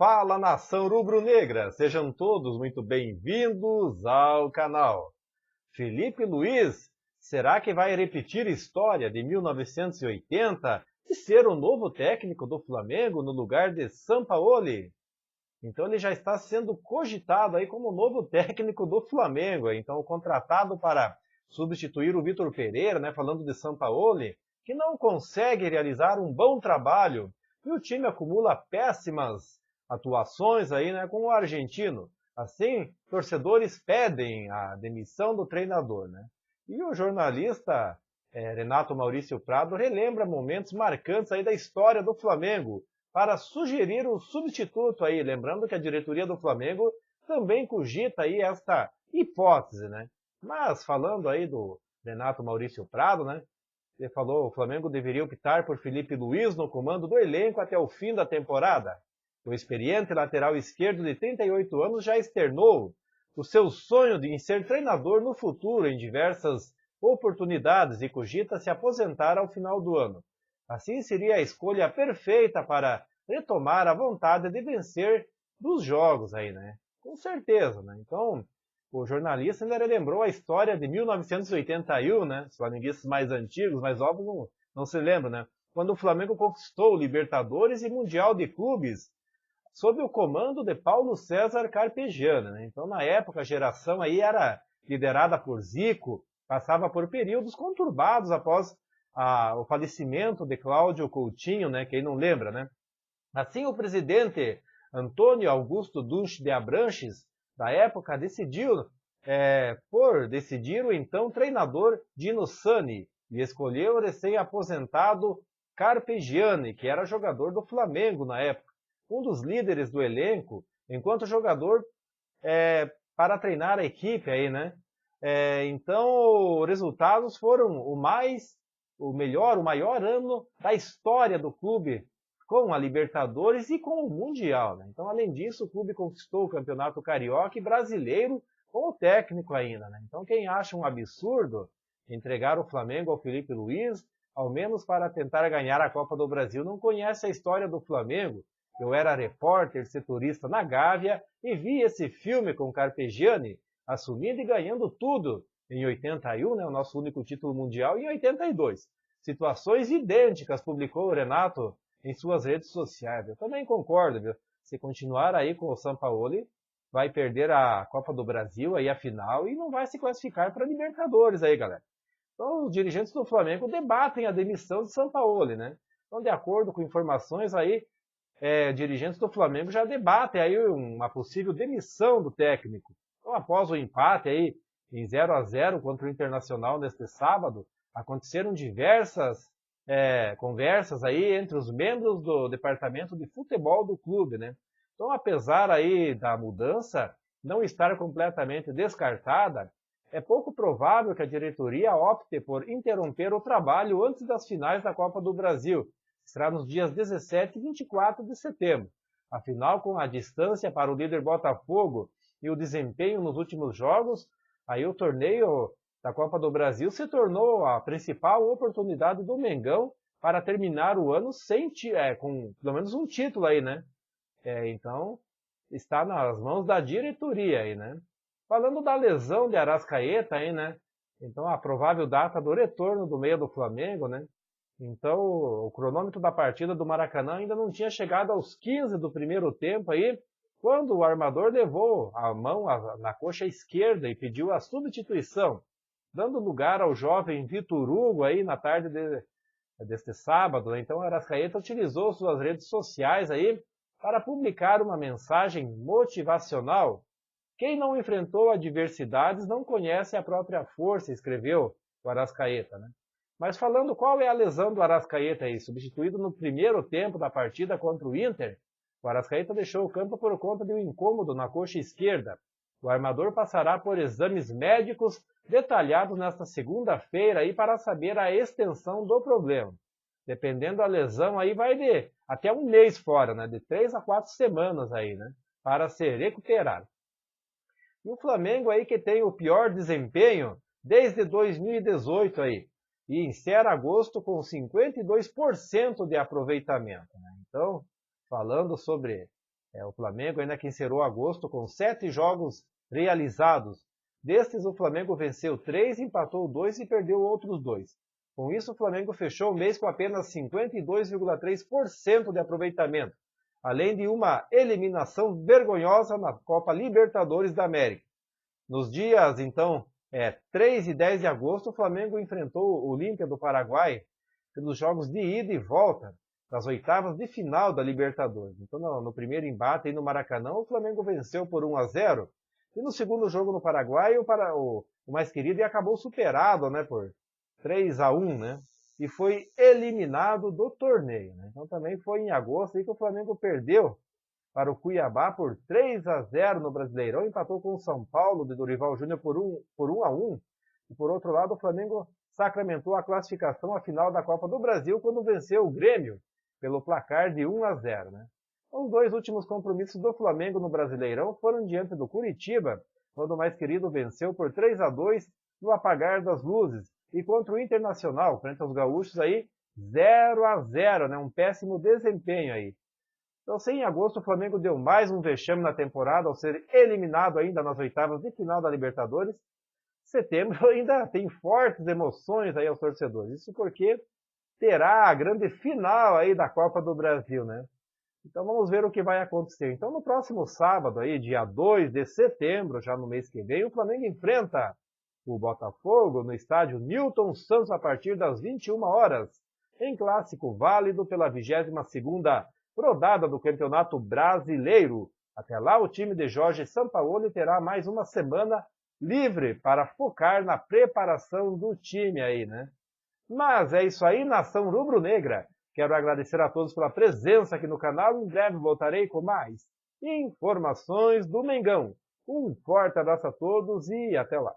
Fala, nação rubro-negra! Sejam todos muito bem-vindos ao canal. Felipe Luiz, será que vai repetir a história de 1980 e ser o novo técnico do Flamengo no lugar de Sampaoli? Então ele já está sendo cogitado aí como novo técnico do Flamengo. Então contratado para substituir o Vitor Pereira, né, falando de Sampaoli, que não consegue realizar um bom trabalho. E o time acumula péssimas atuações aí, né, com o argentino. Assim, torcedores pedem a demissão do treinador, né? E o jornalista Renato Maurício Prado relembra momentos marcantes aí da história do Flamengo para sugerir um substituto aí, lembrando que a diretoria do Flamengo também cogita aí esta hipótese, né? Mas falando aí do Renato Maurício Prado, né? Ele falou que o Flamengo deveria optar por Felipe Luiz no comando do elenco até o fim da temporada. O experiente lateral esquerdo de 38 anos já externou o seu sonho em ser treinador no futuro em diversas oportunidades e cogita se aposentar ao final do ano. Assim seria a escolha perfeita para retomar a vontade de vencer dos jogos aí, né? Com certeza, né? Então, o jornalista ainda lembrou a história de 1981, né? Os flamenguistas mais antigos, mais óbvios, não se lembram, né? Quando o Flamengo conquistou o Libertadores e Mundial de Clubes sob o comando de Paulo César Carpegiani, né? Então, na época, a geração aí era liderada por Zico, passava por períodos conturbados após o falecimento de Cláudio Coutinho, né? Quem não lembra, né? Assim, o presidente Antônio Augusto Dunch de Abranches, da época, decidiu decidir o então treinador Dino Sani e escolheu o recém-aposentado Carpegiani, que era jogador do Flamengo na época, um dos líderes do elenco, enquanto jogador para treinar a equipe aí, né? Então, os resultados foram o maior ano da história do clube, com a Libertadores e com o Mundial, né? Então, além disso, o clube conquistou o Campeonato Carioca e Brasileiro com o técnico ainda, né? Então, quem acha um absurdo entregar o Flamengo ao Felipe Luiz, ao menos para tentar ganhar a Copa do Brasil, não conhece a história do Flamengo. Eu era repórter, setorista na Gávea e vi esse filme com Carpegiani assumindo e ganhando tudo em 81, né, o nosso único título mundial, e em 82. Situações idênticas publicou o Renato em suas redes sociais. Eu também concordo, viu? Se continuar aí com o Sampaoli, vai perder a Copa do Brasil, aí a final, e não vai se classificar para a Libertadores aí, galera. Então, os dirigentes do Flamengo debatem a demissão de Sampaoli, né? Então, de acordo com informações aí, dirigentes do Flamengo já debatem aí uma possível demissão do técnico. Então, após o empate aí em 0-0 contra o Internacional neste sábado, aconteceram diversas conversas aí entre os membros do departamento de futebol do clube, né? Então, apesar aí da mudança não estar completamente descartada, é pouco provável que a diretoria opte por interromper o trabalho antes das finais da Copa do Brasil. Será nos dias 17 e 24 de setembro. Afinal, com a distância para o líder Botafogo e o desempenho nos últimos jogos, aí o torneio da Copa do Brasil se tornou a principal oportunidade do Mengão para terminar o ano com pelo menos um título aí, né? Então, está nas mãos da diretoria aí, né? Falando da lesão de Arrascaeta aí, né? Então, a provável data do retorno do meio do Flamengo, né? Então, o cronômetro da partida do Maracanã ainda não tinha chegado aos 15 do primeiro tempo aí, quando o armador levou a mão na coxa esquerda e pediu a substituição, dando lugar ao jovem Vitor Hugo aí na tarde deste sábado. Então, o Arrascaeta utilizou suas redes sociais aí para publicar uma mensagem motivacional. Quem não enfrentou adversidades não conhece a própria força, escreveu o Arrascaeta, né? Mas falando qual é a lesão do Arrascaeta aí, substituído no primeiro tempo da partida contra o Inter, o Arrascaeta deixou o campo por conta de um incômodo na coxa esquerda. O armador passará por exames médicos detalhados nesta segunda-feira aí para saber a extensão do problema. Dependendo da lesão aí vai de até um mês fora, né? De 3 a 4 semanas aí, né? Para se recuperar. E o Flamengo aí que tem o pior desempenho desde 2018 aí. E encerra agosto com 52% de aproveitamento, né? Então, falando sobre O Flamengo ainda que encerrou agosto com 7 jogos realizados. Destes, o Flamengo venceu 3, empatou 2 e perdeu outros 2. Com isso, o Flamengo fechou o mês com apenas 52,3% de aproveitamento, além de uma eliminação vergonhosa na Copa Libertadores da América. Nos dias, então, 3 e 10 de agosto, o Flamengo enfrentou o Olímpia do Paraguai pelos jogos de ida e volta das oitavas de final da Libertadores. Então, no primeiro embate aí no Maracanã, o Flamengo venceu por 1-0. E no segundo jogo no Paraguai, o mais querido acabou superado, né, por 3-1, né? E foi eliminado do torneio, né? Então também foi em agosto aí que o Flamengo perdeu para o Cuiabá por 3-0 no Brasileirão, empatou com o São Paulo de Dorival Júnior por 1-1. E por outro lado, o Flamengo sacramentou a classificação à final da Copa do Brasil quando venceu o Grêmio pelo placar de 1-0, né? Os 2 últimos compromissos do Flamengo no Brasileirão foram diante do Curitiba, quando o mais querido venceu por 3-2 no apagar das luzes, e contra o Internacional, frente aos gaúchos aí, 0-0, né? Um péssimo desempenho aí. Então, em agosto, o Flamengo deu mais um vexame na temporada ao ser eliminado ainda nas oitavas de final da Libertadores. Setembro ainda tem fortes emoções aí aos torcedores. Isso porque terá a grande final aí da Copa do Brasil, né? Então vamos ver o que vai acontecer. Então no próximo sábado aí, dia 2 de setembro, já no mês que vem, o Flamengo enfrenta o Botafogo no estádio Newton Santos a partir das 21 horas, em clássico válido pela 22ª rodada do Campeonato Brasileiro. Até lá o time de Jorge Sampaoli terá mais uma semana livre para focar na preparação do time aí, né? Mas é isso aí, nação rubro-negra. Quero agradecer a todos pela presença aqui no canal. Em breve voltarei com mais informações do Mengão. Um forte abraço a todos e até lá.